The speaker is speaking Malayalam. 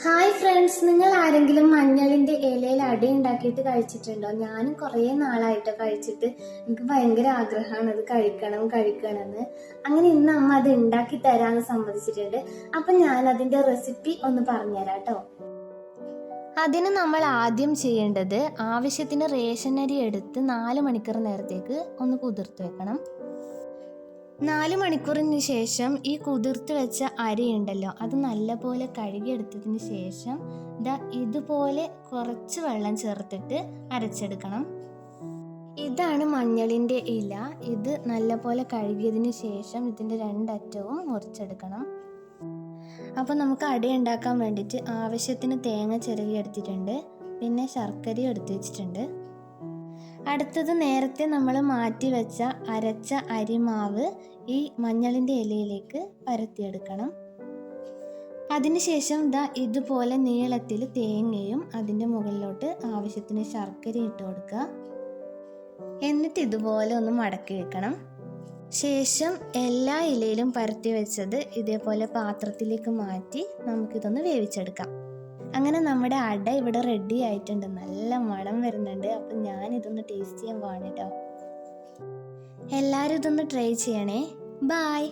ഹായ് ഫ്രണ്ട്സ്, നിങ്ങൾ ആരെങ്കിലും മഞ്ഞളിന്റെ ഇലയിൽ അട ഉണ്ടാക്കിയിട്ട് കഴിച്ചിട്ടുണ്ടോ? ഞാനും കുറേ നാളായിട്ട് കഴിച്ചിട്ട്. എനിക്ക് ഭയങ്കര ആഗ്രഹമാണ് അത് കഴിക്കണമെന്ന്. അങ്ങനെ ഇന്ന് അമ്മ അത് ഉണ്ടാക്കി തരാന്ന് സമ്മതിച്ചിട്ടുണ്ട്. അപ്പൊ ഞാൻ അതിന്റെ റെസിപ്പി ഒന്ന് പറഞ്ഞുതരാം കേട്ടോ. അതിന് നമ്മൾ ആദ്യം ചെയ്യേണ്ടത് ആവശ്യത്തിന് റേഷൻ അരി എടുത്ത് 4 മണിക്കൂർ നേരത്തേക്ക് ഒന്ന് കുതിർത്ത് വെക്കണം. 4 മണിക്കൂറിന് ശേഷം ഈ കുതിർത്ത് വെച്ച അരി ഉണ്ടല്ലോ, അത് നല്ലപോലെ കഴുകിയെടുത്തതിന് ശേഷം ഇതുപോലെ കുറച്ച് വെള്ളം ചേർത്തിട്ട് അരച്ചെടുക്കണം. ഇതാണ് മഞ്ഞളിൻ്റെ ഇല. ഇത് നല്ലപോലെ കഴുകിയതിന് ശേഷം ഇതിൻ്റെ 2 അറ്റവും മുറിച്ചെടുക്കണം. അപ്പോൾ നമുക്ക് അട ഉണ്ടാക്കാൻ വേണ്ടിയിട്ട് ആവശ്യത്തിന് തേങ്ങ ചിരകി എടുത്തിട്ടുണ്ട്, പിന്നെ ശർക്കരയും എടുത്ത് വെച്ചിട്ടുണ്ട്. അടുത്തത് നേരത്തെ നമ്മൾ മാറ്റി വെച്ച അരച്ച അരിമാവ് ഈ മഞ്ഞളിൻ്റെ ഇലയിലേക്ക് പരത്തിയെടുക്കണം. അതിനുശേഷം ഇതുപോലെ നീളത്തിൽ തേങ്ങയും അതിൻ്റെ മുകളിലോട്ട് ആവശ്യത്തിന് ശർക്കര ഇട്ട് കൊടുക്കുക. എന്നിട്ട് ഇതുപോലെ ഒന്ന് മടക്കി വെക്കണം. ശേഷം എല്ലാ ഇലയിലും പരത്തി വെച്ചത് ഇതേപോലെ പാത്രത്തിലേക്ക് മാറ്റി നമുക്കിതൊന്ന് വേവിച്ചെടുക്കാം. അങ്ങനെ നമ്മുടെ അട ഇവിടെ റെഡി ആയിട്ടുണ്ട്. നല്ല മണം വരുന്നുണ്ട്. അപ്പം ഞാനിതൊന്ന് ടേസ്റ്റ് ചെയ്യാൻ പോവാണ് കേട്ടോ. എല്ലാവരും ഇതൊന്ന് ട്രൈ ചെയ്യണേ. ബായ്.